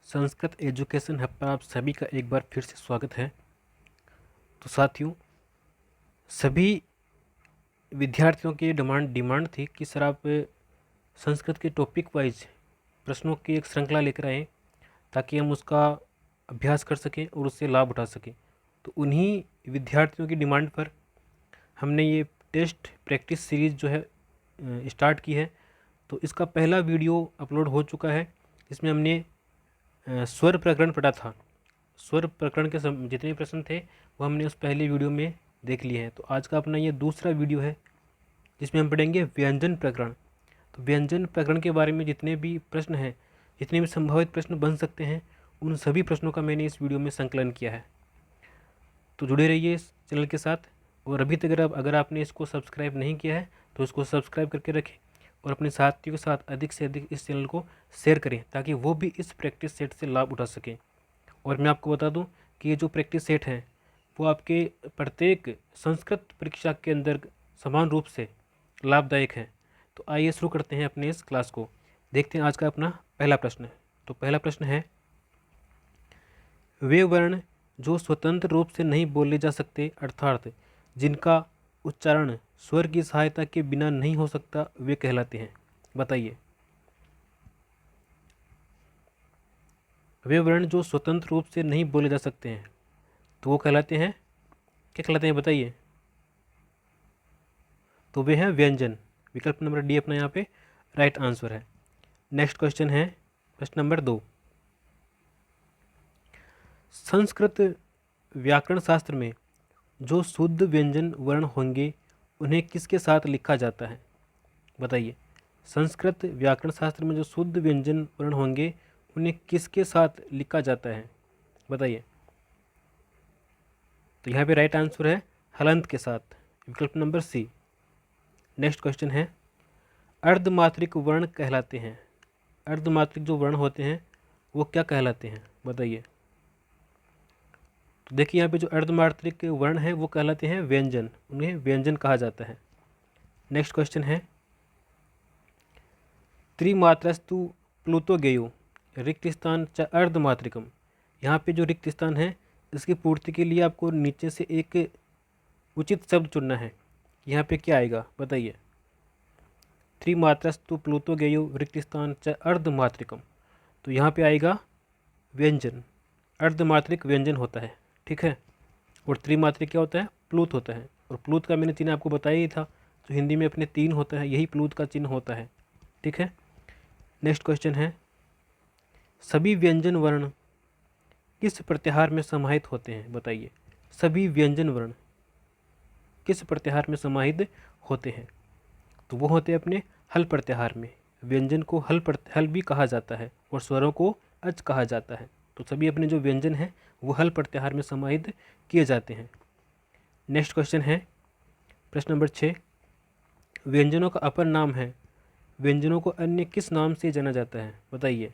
Sanskrit education hub पर आप सभी का एक बार फिर से स्वागत है। तो साथियों, सभी विद्यार्थियों की डिमांड थी कि सर आप संस्कृत के टॉपिक वाइज प्रश्नों की एक श्रृंखला लेकर आएँ ताकि हम उसका अभ्यास कर सकें और उससे लाभ उठा सकें। तो उन्हीं विद्यार्थियों की डिमांड पर हमने ये टेस्ट प्रैक्टिस सीरीज़ जो है स्टार्ट की है। तो इसका पहला वीडियो अपलोड हो चुका है, जिसमें हमने स्वर प्रकरण पढ़ा था। स्वर प्रकरण के जितने प्रश्न थे वो हमने उस पहले वीडियो में देख लिए हैं। तो आज का अपना ये दूसरा वीडियो है जिसमें हम पढ़ेंगे व्यंजन प्रकरण। तो व्यंजन प्रकरण के बारे में जितने भी प्रश्न हैं, जितने भी संभावित प्रश्न बन सकते हैं, उन सभी प्रश्नों का मैंने इस वीडियो में संकलन किया है। तो जुड़े रहिए इस चैनल के साथ। और अभी तक अगर आपने इसको सब्सक्राइब नहीं किया है तो इसको सब्सक्राइब करके रखें और अपने साथियों के साथ अधिक से अधिक इस चैनल को शेयर करें ताकि वो भी इस प्रैक्टिस सेट से लाभ उठा सकें। और मैं आपको बता दूं कि ये जो प्रैक्टिस सेट है वो आपके प्रत्येक संस्कृत परीक्षा के अंदर समान रूप से लाभदायक है। तो आइए शुरू करते हैं अपने इस क्लास को। देखते हैं आज का अपना पहला प्रश्न। तो पहला प्रश्न है, वे वर्ण जो स्वतंत्र रूप से नहीं बोले जा सकते अर्थात जिनका उच्चारण स्वर की सहायता के बिना नहीं हो सकता, वे कहलाते हैं। बताइए। वे वर्ण जो स्वतंत्र रूप से नहीं बोले जा सकते हैं तो वो कहलाते हैं, क्या कहलाते हैं बताइए। तो वे हैं व्यंजन। विकल्प नंबर डी अपना यहाँ पे राइट आंसर है। नेक्स्ट क्वेश्चन है प्रश्न नंबर 2। संस्कृत व्याकरण शास्त्र में जो शुद्ध व्यंजन वर्ण होंगे उन्हें किसके साथ लिखा जाता है। बताइए। संस्कृत व्याकरण शास्त्र में जो शुद्ध व्यंजन वर्ण होंगे उन्हें किसके साथ लिखा जाता है। बताइए। तो यहाँ पे राइट आंसर है हलंत के साथ। विकल्प नंबर सी। नेक्स्ट क्वेश्चन है, अर्धमात्रिक वर्ण कहलाते हैं। अर्धमात्रिक जो वर्ण होते हैं वो क्या कहलाते हैं। बताइए। तो देखिए यहाँ पे जो अर्धमात्रिक वर्ण है वो कहलाते हैं व्यंजन, उन्हें व्यंजन कहा जाता है। नेक्स्ट क्वेश्चन है, त्रिमात्रस्तु प्लुतो गेयो रिक्त स्थान च अर्धमात्रिकम। यहाँ पे जो रिक्त स्थान है इसकी पूर्ति के लिए आपको नीचे से एक उचित शब्द चुनना है। यहाँ पे क्या आएगा बताइए। त्रिमात्रस्तु प्लुतो गेयो रिक्त स्थान च अर्धमात्रिकम। तो यहाँ पे आएगा व्यंजन। अर्धमात्रिक व्यंजन होता है, ठीक है। और त्रिमात्रिक क्या होता है, प्लुत होता है। और प्लुत का मैंने चिन्ह आपको बताया ही था, जो हिंदी में अपने 3 होता है, यही प्लुत का चिन्ह होता है, ठीक है। नेक्स्ट क्वेश्चन है, सभी व्यंजन वर्ण किस प्रत्याहार में समाहित होते हैं। बताइए। सभी व्यंजन वर्ण किस प्रत्याहार में समाहित होते हैं। तो वो होते हैं अपने हल प्रत्याहार में। व्यंजन को हल भी कहा जाता है और स्वरों को अच कहा जाता है। तो सभी अपने जो व्यंजन हैं वो हल प्रत्याहार में समाहित किए जाते हैं। नेक्स्ट क्वेश्चन है प्रश्न नंबर 6। व्यंजनों का अपर नाम है, व्यंजनों को अन्य किस नाम से जाना जाता है। बताइए।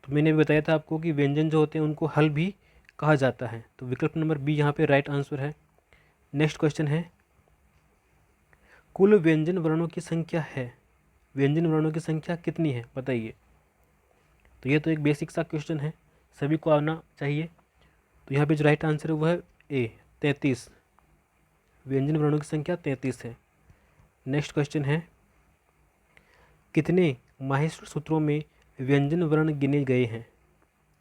तो मैंने भी बताया था आपको कि व्यंजन जो होते हैं उनको हल भी कहा जाता है। तो विकल्प नंबर बी यहाँ पे राइट आंसर है। नेक्स्ट क्वेश्चन है, कुल व्यंजन वर्णों की संख्या है, व्यंजन वर्णों की संख्या कितनी है। बताइए। तो ये तो एक बेसिक सा क्वेश्चन है, सभी को आना चाहिए। तो यहाँ पे जो राइट आंसर है वो है ए 33। व्यंजन वर्णों की संख्या 33 है। नेक्स्ट क्वेश्चन है, कितने माहेश्वर सूत्रों में व्यंजन वर्ण गिने गए हैं।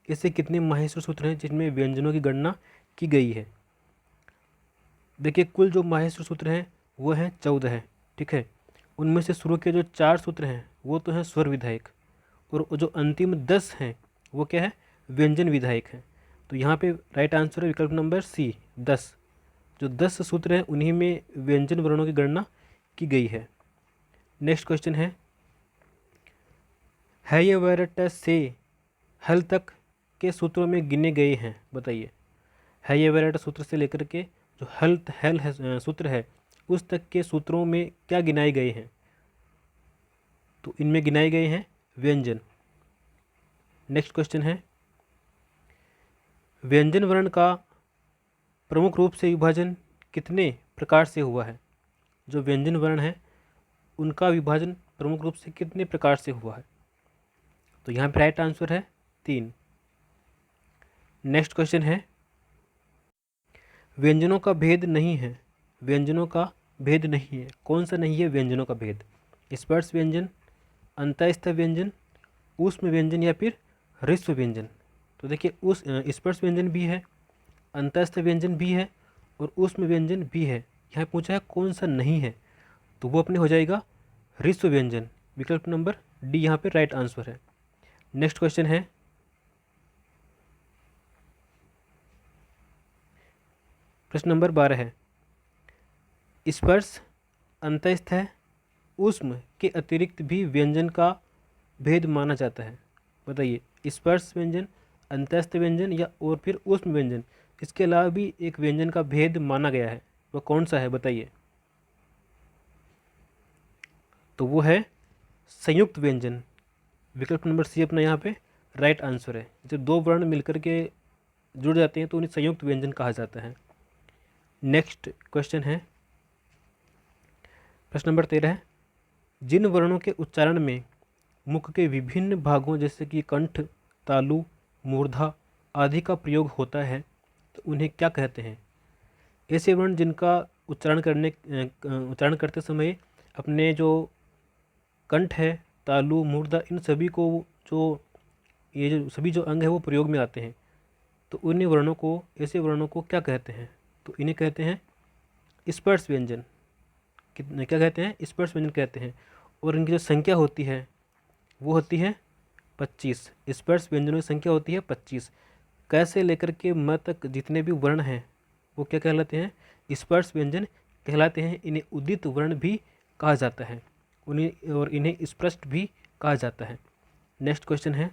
इससे कितने माहेश्वर सूत्र हैं जिनमें व्यंजनों की गणना की गई है। देखिए, कुल जो माहेश्वर सूत्र हैं वो हैं 14 है, ठीक है। उनमें से शुरू के जो 4 सूत्र हैं वो तो हैं स्वर विधायक, और जो अंतिम 10 हैं वो क्या है, व्यंजन विधायक हैं। तो यहाँ पे राइट आंसर है विकल्प नंबर सी 10। जो 10 सूत्र हैं उन्हीं में व्यंजन वर्णों की गणना की गई है। नेक्स्ट क्वेश्चन है हैयवरट से हल तक के सूत्रों में गिने गए हैं। बताइए। हैयवरट सूत्र से लेकर के जो हल है सूत्र है उस तक के सूत्रों में क्या गिनाए गए हैं। तो इनमें गिनाए गए हैं व्यंजन। नेक्स्ट क्वेश्चन है, व्यंजन वर्ण का प्रमुख रूप से विभाजन कितने प्रकार से हुआ है। जो व्यंजन वर्ण है उनका विभाजन प्रमुख रूप से कितने प्रकार से हुआ है। तो यहाँ पे राइट आंसर है 3। नेक्स्ट क्वेश्चन है, व्यंजनों का भेद नहीं है, व्यंजनों का भेद नहीं है, कौन सा नहीं है व्यंजनों का भेद? स्पर्श व्यंजन, अंतःस्थ व्यंजन, ऊष्म व्यंजन या फिर ह्रस्व व्यंजन? तो देखिए उस स्पर्श व्यंजन भी है, अंतःस्थ व्यंजन भी है और ऊष्म व्यंजन भी है। यहाँ पूछा है कौन सा नहीं है, तो वो अपने हो जाएगा ह्रस्व व्यंजन। विकल्प नंबर डी यहाँ पे राइट आंसर है। नेक्स्ट क्वेश्चन है, प्रश्न नंबर 12 है, स्पर्श, अंतःस्थ है, ऊष्म के अतिरिक्त भी व्यंजन का भेद माना जाता है। बताइए, स्पर्श व्यंजन, अंतःस्थ व्यंजन या और फिर ऊष्म व्यंजन, इसके अलावा भी एक व्यंजन का भेद माना गया है, वो कौन सा है बताइए? तो वो है संयुक्त व्यंजन। विकल्प नंबर सी अपना यहाँ पे राइट आंसर है। जब दो वर्ण मिलकर के जुड़ जाते हैं तो उन्हें संयुक्त व्यंजन कहा जाता है। नेक्स्ट क्वेश्चन है, प्रश्न नंबर 13 है, जिन वर्णों के उच्चारण में मुख के विभिन्न भागों जैसे कि कंठ, तालु, मूर्धा आदि का प्रयोग होता है तो उन्हें क्या कहते हैं? ऐसे वर्ण जिनका उच्चारण करते समय अपने जो कंठ है, तालु, मूर्धा, इन सभी को जो ये जो सभी जो अंग है वो प्रयोग में आते हैं, तो उन्हीं वर्णों को, ऐसे वर्णों को क्या कहते हैं? तो इन्हें कहते हैं स्पर्श व्यंजन। कितने क्या कहते हैं? स्पर्श व्यंजन कहते हैं। और इनकी जो संख्या होती है वो होती है 25। स्पर्श व्यंजनों की संख्या होती है 25। कैसे लेकर के म तक जितने भी वर्ण हैं वो क्या कहलाते हैं? स्पर्श व्यंजन कहलाते हैं। इन्हें उदित वर्ण भी कहा जाता है, इन्हें स्पष्ट भी कहा जाता है। नेक्स्ट क्वेश्चन है,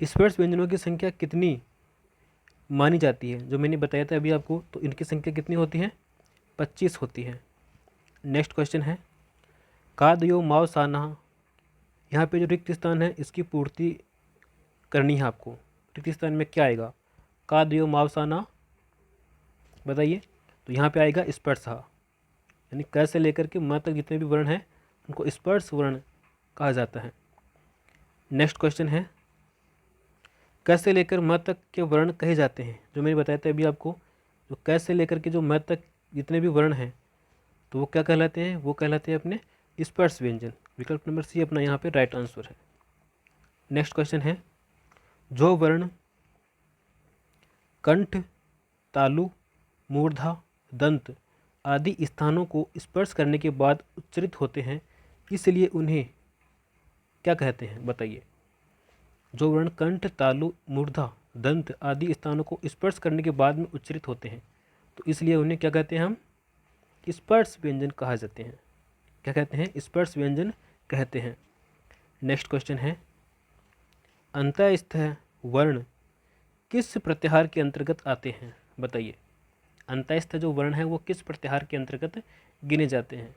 स्पर्श व्यंजनों की संख्या कितनी मानी जाती है? जो मैंने बताया था अभी आपको, तो इनकी संख्या कितनी होती है? 25 होती है। नेक्स्ट क्वेश्चन है, कादयो माव साना, यहाँ पे जो रिक्त स्थान है इसकी पूर्ति करनी है आपको। रिक्त स्थान में क्या आएगा? कादयो माव साना, बताइए। तो यहाँ पे आएगा स्पर्श, यानी क से लेकर के म तक जितने भी वर्ण हैं उनको स्पर्श वर्ण कहा जाता है। नेक्स्ट क्वेश्चन है, क से लेकर म तक के वर्ण कहे जाते हैं? जो मैंने बताया था अभी आपको, जो क से लेकर के जो म तक जितने भी वर्ण हैं तो वो क्या कहलाते हैं? वो कहलाते हैं अपने स्पर्श व्यंजन। विकल्प नंबर सी अपना यहाँ पे राइट आंसर है। नेक्स्ट क्वेश्चन है, जो वर्ण कंठ, तालु, मूर्धा, दंत आदि स्थानों को स्पर्श करने के बाद उच्चरित होते हैं इसलिए उन्हें क्या कहते हैं? बताइए। जो वर्ण कंठ, तालु, मूर्धा, दंत आदि स्थानों को स्पर्श करने के बाद में उच्चरित होते हैं तो इसलिए उन्हें क्या कहते हैं? हम स्पर्श व्यंजन कहा जाते हैं। क्या कहते हैं? स्पर्श व्यंजन कहते हैं। नेक्स्ट क्वेश्चन है, अंतःस्थ वर्ण किस प्रत्याहार के अंतर्गत आते हैं? बताइए। अंतःस्थ जो वर्ण है वो किस प्रत्याहार के अंतर्गत गिने जाते हैं?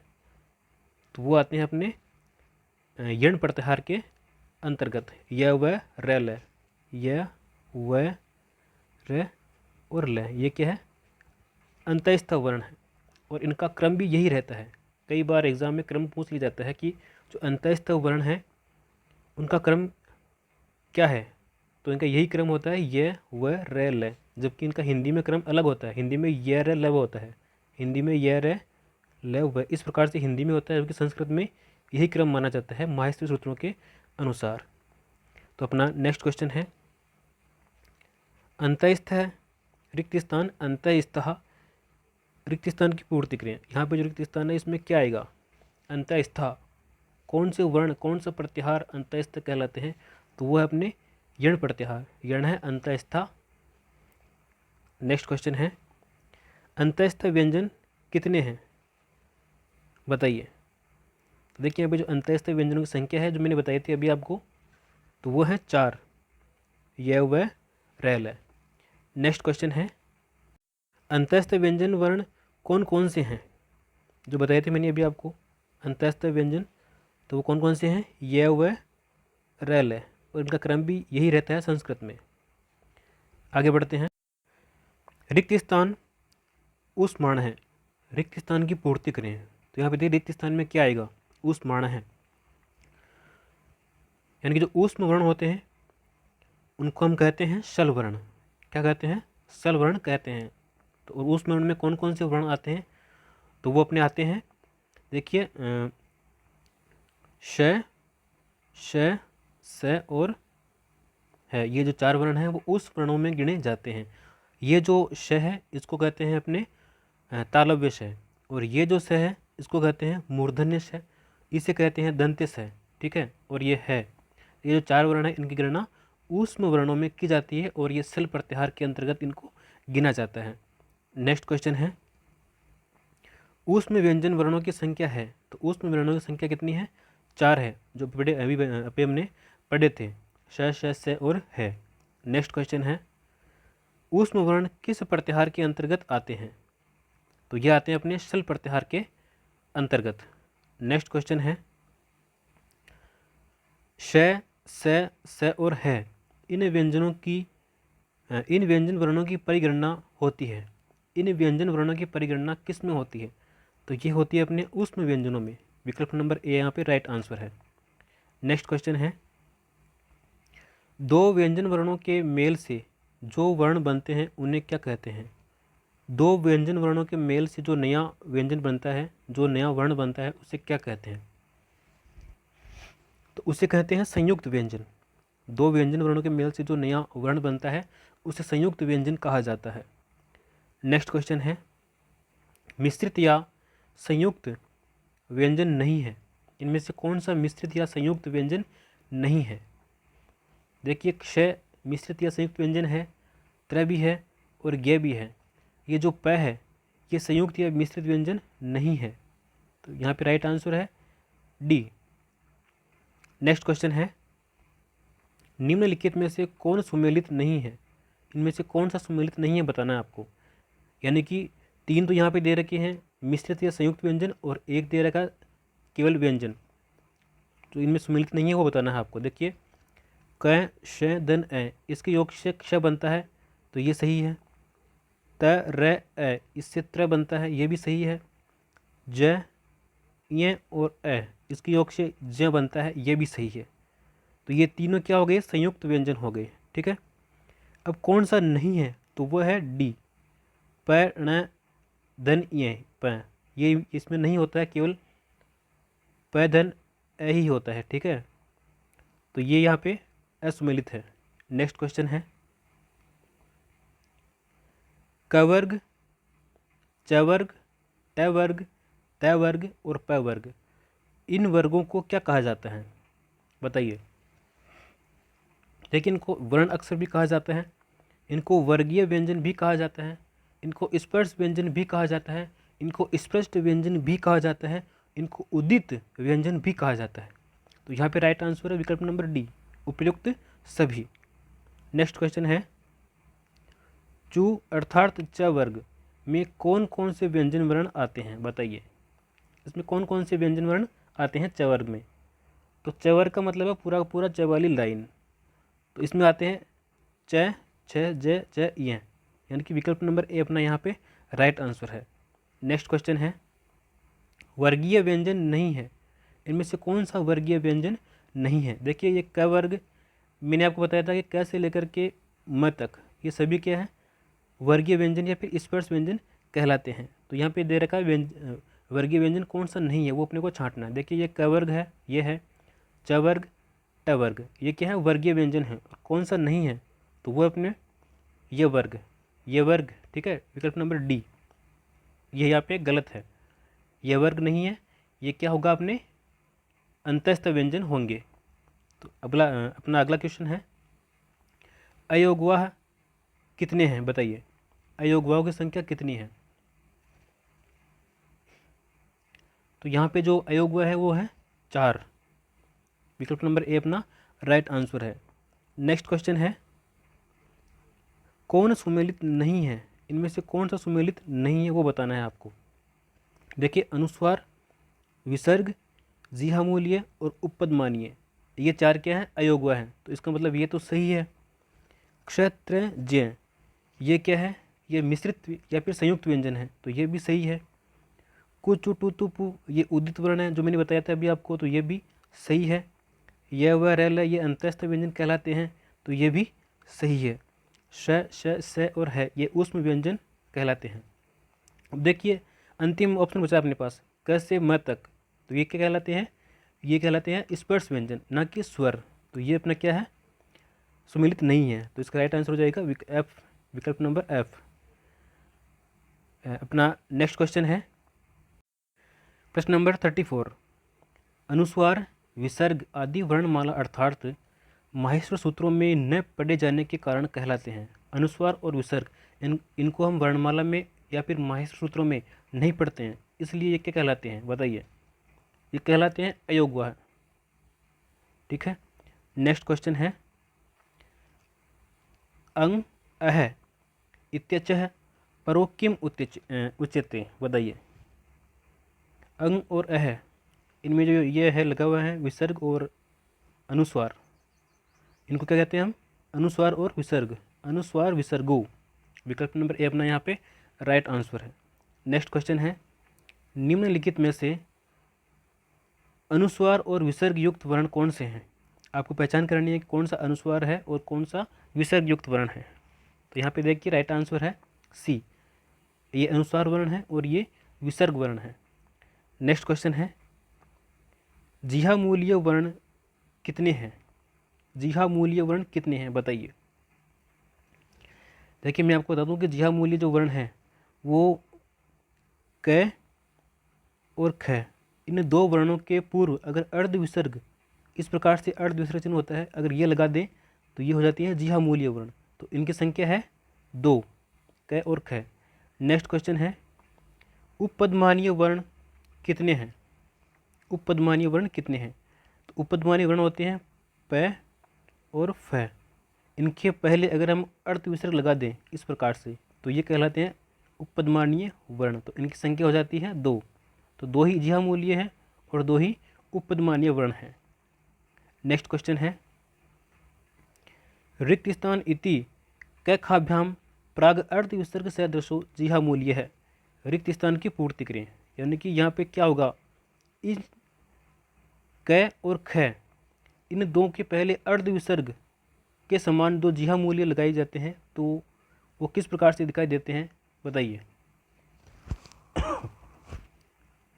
तो वो आते हैं अपने यण प्रत्याहार के अंतर्गत। य व र ल, य व र और ल, ये क्या है? अंतःस्थ वर्ण है और इनका क्रम भी यही रहता है। कई बार एग्जाम में क्रम पूछ लिया जाता है कि जो अंतःस्थ वर्ण है उनका क्रम क्या है, तो इनका यही क्रम होता है य व र ल, जबकि इनका हिंदी में क्रम अलग होता है। हिंदी में य र ल व होता है, हिंदी में य र ल व इस प्रकार से हिंदी में होता है, जबकि संस्कृत में यही क्रम माना जाता है माहेश्वरी सूत्रों के अनुसार। तो अपना नेक्स्ट क्वेश्चन है, अंतःस्थ रिक्त स्थान, अंतःस्थः रिक्त स्थान की पूर्ति करें। यहाँ पे जो रिक्त स्थान है इसमें क्या आएगा? अंतःस्थ। कौन से वर्ण, कौन सा प्रत्याहार अंतःस्थ कहलाते हैं? तो वो है अपने यण प्रत्याहार, यण है अंतःस्थ। नेक्स्ट क्वेश्चन है, अंतःस्थ व्यंजन कितने हैं? बताइए। तो देखिए यहाँ पे जो अंतःस्थ व्यंजनों की संख्या है जो मैंने बताई थी अभी आपको, तो वो है 4, य व र ल। नेक्स्ट क्वेश्चन है, अंतःस्थ व्यंजन वर्ण कौन कौन से हैं? जो बताए थे मैंने अभी आपको अंतःस्थ व्यंजन, तो वो कौन कौन से हैं? य व र ल, और इनका क्रम भी यही रहता है संस्कृत में। आगे बढ़ते हैं, रिक्त स्थान ऊष्माण है, रिक्त स्थान की पूर्ति करें। तो यहाँ पे देखिए रिक्त स्थान में क्या आएगा? ऊष्माण है। यानी कि जो ऊष्म वर्ण होते हैं उनको हम कहते हैं शल वर्ण। क्या कहते हैं? शल वर्ण कहते हैं। तो और ऊष्म वर्ण में कौन कौन से वर्ण आते हैं? तो वो अपने आते हैं, देखिए, श, श, स और है। ये जो 4 वर्ण हैं वो उस वर्णों में गिने जाते हैं। ये जो श है इसको कहते हैं अपने तालव्य श, और ये जो स है इसको कहते हैं मूर्धन्य श, इसे कहते हैं दंत्य स। ठीक है। और ये है, ये जो 4 वर्ण है इनकी गणना ऊष्म वर्णों में की जाती है और ये सल प्रत्याहार के अंतर्गत इनको गिना जाता है। नेक्स्ट क्वेश्चन है, ऊष्म व्यंजन वर्णों की संख्या है। तो ऊष्म वर्णों की संख्या कितनी है? 4 है, जो अभी हमने पढ़े थे, श, श, से और है। नेक्स्ट क्वेश्चन है, ऊष्म वर्ण किस प्रत्याहार के अंतर्गत आते हैं? तो ये आते हैं अपने शल प्रत्याहार के अंतर्गत। नेक्स्ट क्वेश्चन है, श, स और है, इन व्यंजन वर्णों की परिगणना होती है। इन व्यंजन वर्णों की परिगणना किस में होती है? तो ये होती है अपने ऊष्म व्यंजनों में। विकल्प नंबर ए यहाँ पे राइट आंसर है। नेक्स्ट क्वेश्चन है, 2 व्यंजन वर्णों के मेल से जो वर्ण बनते हैं उन्हें क्या कहते हैं? 2 व्यंजन वर्णों के मेल से जो नया व्यंजन बनता है, जो नया वर्ण बनता है, उसे क्या कहते हैं? तो उसे कहते हैं संयुक्त व्यंजन। 2 व्यंजन वर्णों के मेल से जो नया वर्ण बनता है उसे संयुक्त व्यंजन कहा जाता है। नेक्स्ट क्वेश्चन है, मिश्रित या संयुक्त व्यंजन नहीं है, इनमें से कौन सा मिश्रित या संयुक्त व्यंजन नहीं है? देखिए, क्ष मिश्रित या संयुक्त व्यंजन है, त्र भी है और ज्ञ भी है। ये जो प है ये संयुक्त या मिश्रित व्यंजन नहीं है। तो यहाँ पे राइट आंसर है डी। नेक्स्ट क्वेश्चन है, निम्नलिखित में से कौन सुमेलित नहीं है? इनमें से कौन सा सुमेलित नहीं है बताना है आपको। यानी कि 3 तो यहाँ पे दे रखे हैं, मिश्रित या संयुक्त व्यंजन, और एक दे रखा केवल व्यंजन। तो इनमें सुमेलित नहीं है वो बताना है आपको। देखिए, क, श, दन, ए, इसके योग से क्ष बनता है, तो ये सही है। त, र, ए, इससे त्र बनता है, ये भी सही है। ज, य और ए, इसके योग से ज बनता है, ये भी सही है। तो ये तीनों क्या हो गए? संयुक्त व्यंजन हो गए। ठीक है। अब कौन सा नहीं है? तो वो है डी, प, ण, धन, य, प। ये इसमें नहीं होता है, केवल प, धन, ए ही होता है। ठीक है। तो ये यहाँ पे असुमेलित है। नेक्स्ट क्वेश्चन है, क वर्ग, च वर्ग, ट वर्ग, त वर्ग और प वर्ग, इन वर्गों को क्या कहा जाता है? बताइए। देखिए, इनको वर्ण अक्षर भी कहा जाता है, इनको वर्गीय व्यंजन भी कहा जाता है, इनको स्पर्श व्यंजन भी कहा जाता है, इनको स्पष्ट व्यंजन भी कहा जाता है, इनको उदित व्यंजन भी कहा जाता है। तो यहाँ पे राइट आंसर है विकल्प नंबर डी, उपयुक्त सभी। नेक्स्ट क्वेश्चन है, चू अर्थात च वर्ग में कौन कौन से व्यंजन वर्ण आते हैं? बताइए, इसमें कौन कौन से व्यंजन वर्ण आते हैं च वर्ग में? तो च वर्ग का मतलब है पूरा का पूरा च वाली लाइन। तो इसमें आते हैं च, छ, ज, च, य, यानी कि विकल्प नंबर ए अपना यहाँ पे राइट आंसर है। नेक्स्ट क्वेश्चन है, वर्गीय व्यंजन नहीं है, इनमें से कौन सा वर्गीय व्यंजन नहीं है? देखिए, ये क वर्ग मैंने आपको बताया था कि क से लेकर के म तक ये सभी क्या है? वर्गीय व्यंजन या फिर स्पर्श व्यंजन कहलाते हैं। तो यहाँ पे दे रखा है वर्गीय व्यंजन कौन सा नहीं है, वो अपने को छांटना है। देखिए, ये क वर्ग है, ये है च वर्ग, ट वर्ग, ये क्या है? वर्गीय व्यंजन है। और कौन सा नहीं है? तो वो अपने ये वर्ग। ठीक है, विकल्प नंबर डी, ये यहाँ पे गलत है। ये वर्ग नहीं है, ये क्या होगा? अपने अंतस्थ व्यंजन होंगे। तो अपना अगला क्वेश्चन है, अयोगवाह कितने हैं? बताइए, अयोगवाहों की संख्या कितनी है? तो यहाँ पे जो अयोगवाह है वो है 4, विकल्प नंबर ए अपना राइट आंसर है। नेक्स्ट क्वेश्चन है, कौन सुमेलित नहीं है? इनमें से कौन सा सुमेलित नहीं है वो बताना है आपको। देखिए, अनुस्वार, विसर्ग, जीहामूल्य और उपपदमानीय, ये 4 क्या है? अयोगवाह है। तो इसका मतलब ये तो सही है। क्षत्र, ज्य, ये क्या है? ये मिश्रित या फिर संयुक्त व्यंजन है, तो ये भी सही है। कुचु, टू, तु, पु, ये उदित वर्ण है, जो मैंने बताया था अभी आपको, तो ये भी सही है। य व र ल ये अंतस्थ व्यंजन कहलाते हैं, तो ये भी सही है। श श स और है ये ऊष्म व्यंजन कहलाते हैं। अब देखिए अंतिम ऑप्शन बचा अपने पास क से म तक, तो ये क्या कहलाते हैं, ये कहलाते हैं स्पर्श व्यंजन, ना कि स्वर। तो ये अपना क्या है, सुमिलित नहीं है। तो इसका राइट आंसर हो जाएगा एफ, विकल्प नंबर एफ। अपना नेक्स्ट क्वेश्चन है प्रश्न नंबर 34। अनुस्वार विसर्ग आदि वर्णमाला अर्थात माहेश्वर सूत्रों में न पढ़े जाने के कारण कहलाते हैं। अनुस्वार और विसर्ग इनको हम वर्णमाला में या फिर माहेश्वर सूत्रों में नहीं पढ़ते हैं, इसलिए ये क्या कहलाते हैं बताइए, ये कहलाते हैं अयोग्य। ठीक है। नेक्स्ट क्वेश्चन है अंग अह इत्यचः परो किम उच्यते, बताइए। अंग और अह इनमें जो ये है लगा हुआ है विसर्ग और अनुस्वार, इनको क्या कहते हैं हम, अनुस्वार और विसर्ग, अनुस्वार विसर्गो। विकल्प नंबर ए अपना यहाँ पे राइट आंसर है। नेक्स्ट क्वेश्चन है निम्नलिखित में से अनुस्वार और विसर्ग युक्त वर्ण कौन से हैं। आपको पहचान करनी है कि कौन सा अनुस्वार है और कौन सा विसर्ग युक्त वर्ण है। तो यहाँ पे देखिए राइट आंसर है सी, ये अनुस्वार वर्ण है और ये विसर्ग वर्ण है। नेक्स्ट क्वेश्चन है जिहा मूल्य वर्ण कितने हैं, जिहा मूल्य वर्ण कितने हैं बताइए। देखिए मैं आपको बता दूं कि जिहा मूल्य जो वर्ण है वो क और ख, इन दो वर्णों के पूर्व अगर अर्ध विसर्ग, इस प्रकार से अर्ध विसर्ग चिन्ह होता है, अगर ये लगा दें तो ये हो जाती है जिहा मूल्य वर्ण। तो इनकी संख्या है 2, क और ख। नेक्स्ट क्वेश्चन है उपपदमानीय वर्ण कितने हैं, उपपदमानीय वर्ण कितने हैं। तो उपपदमानीय वर्ण होते हैं प और फ, इनके पहले अगर हम अर्ध विसर्ग लगा दें इस प्रकार से तो ये कहलाते हैं उपपदमानीय वर्ण। तो इनकी संख्या हो जाती है 2, तो 2 ही जिहा मूल्य है और 2 ही उपपदमानीय वर्ण है। नेक्स्ट क्वेश्चन है रिक्त स्थान इति कैखाभ्याम प्राग अर्ध विसर्ग सदृशो जिहा मूल्य है। रिक्त स्थान की पूर्ति करें, यानी कि यहाँ पे क्या होगा, इस क और ख इन दो के पहले अर्ध विसर्ग के समान 2 जिहा मूल्य लगाए जाते हैं, तो वो किस प्रकार से दिखाई देते हैं बताइए।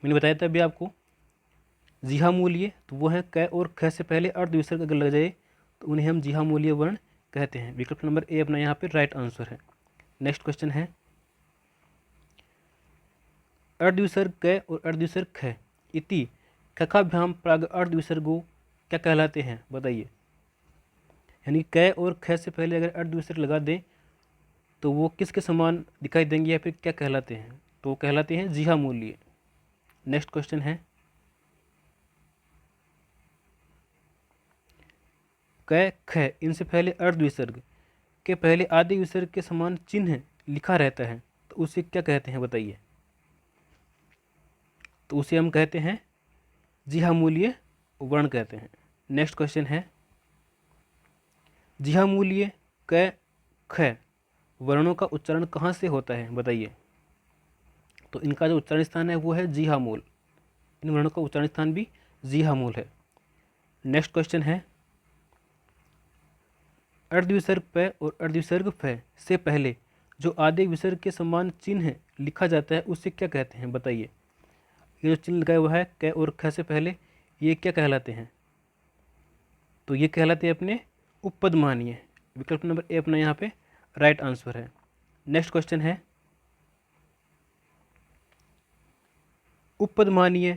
मैंने बताया था अभी आपको जिहा मूल्य, तो वो है क और ख से पहले अर्ध विसर्ग अगर लग जाए तो उन्हें हम जिहा मूल्य वर्ण कहते हैं। विकल्प नंबर ए अपना यहाँ पे राइट आंसर है। नेक्स्ट क्वेश्चन है अर्ध विसर्ग क और अर्ध विसर्ग ख इति कखाभ्याम प्राग अर्ध विसर्गो क्या कहलाते हैं बताइए। यानी क और ख से पहले अगर अर्ध विसर्ग लगा दें तो वो किसके समान दिखाई देंगे या फिर क्या कहलाते हैं, तो कहलाते हैं जिहा मूल्य। नेक्स्ट क्वेश्चन है क ख इनसे पहले अर्ध विसर्ग के पहले आदि विसर्ग के समान चिन्ह लिखा रहता है, तो उसे क्या कहते हैं बताइए। तो उसे हम कहते हैं जिहा मूल्य वर्ण कहते हैं। नेक्स्ट क्वेश्चन है जिहा मूल्य क ख वर्णों का उच्चारण कहाँ से होता है बताइए। तो इनका जो उच्चारण स्थान है वो है जिहा मूल, इन वर्णों का उच्चारण स्थान भी जिहा मूल है। नेक्स्ट क्वेश्चन है अर्ध विसर्ग प और अर्ध विसर्ग फ से पहले जो आदि विसर्ग के समान चिन्ह लिखा जाता है उसे क्या कहते हैं बताइए। ये जो चिन्ह लगाया हुआ है क और ख से पहले, ये क्या कहलाते हैं, तो ये कहलाते हैं अपने उपपदमानीय। विकल्प नंबर ए अपना यहाँ पे राइट आंसर है। नेक्स्ट क्वेश्चन है उपपदमानीय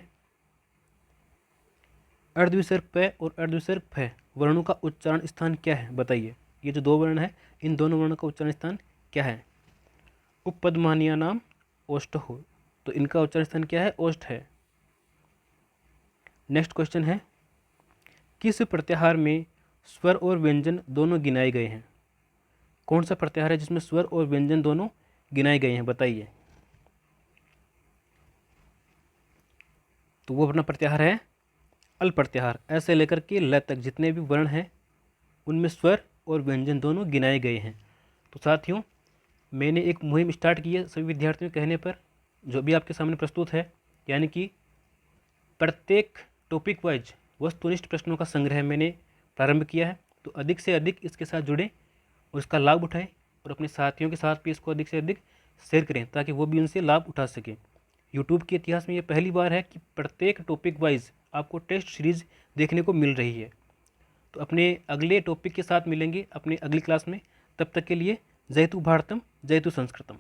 अर्ध विसर्ग प और अर्ध विसर्ग फ वर्णों का उच्चारण स्थान क्या है बताइए। ये जो 2 वर्ण है इन दोनों वर्णों का उच्चारण स्थान क्या है। उपपदमानीय नाम ओष्ठ हो, तो इनका उच्चारण स्थान क्या है, ओष्ठ है। नेक्स्ट क्वेश्चन है किस प्रत्याहार में स्वर और व्यंजन दोनों गिनाए गए हैं। कौन सा प्रत्याहार है जिसमें स्वर और व्यंजन दोनों गिनाए गए हैं बताइए। तो वो अपना प्रत्याहार है अल प्रत्याहार। ऐसे लेकर के ल तक जितने भी वर्ण हैं उनमें स्वर और व्यंजन दोनों गिनाए गए हैं। तो साथियों मैंने एक मुहिम स्टार्ट की है सभी विद्यार्थियों के कहने पर, जो भी आपके सामने प्रस्तुत है, यानी कि प्रत्येक टॉपिक वाइज वस्तुनिष्ठ प्रश्नों का संग्रह मैंने प्रारंभ किया है। तो अधिक से अधिक इसके साथ जुड़े और इसका लाभ उठाएं और अपने साथियों के साथ भी इसको अधिक से अधिक शेयर करें ताकि वो भी उनसे लाभ उठा सकें। यूट्यूब के इतिहास में ये पहली बार है कि प्रत्येक टॉपिक वाइज आपको टेस्ट सीरीज देखने को मिल रही है। तो अपने अगले टॉपिक के साथ मिलेंगे अपने अगली क्लास में। तब तक के लिए जयतु भारतम जयतु संस्कृतम।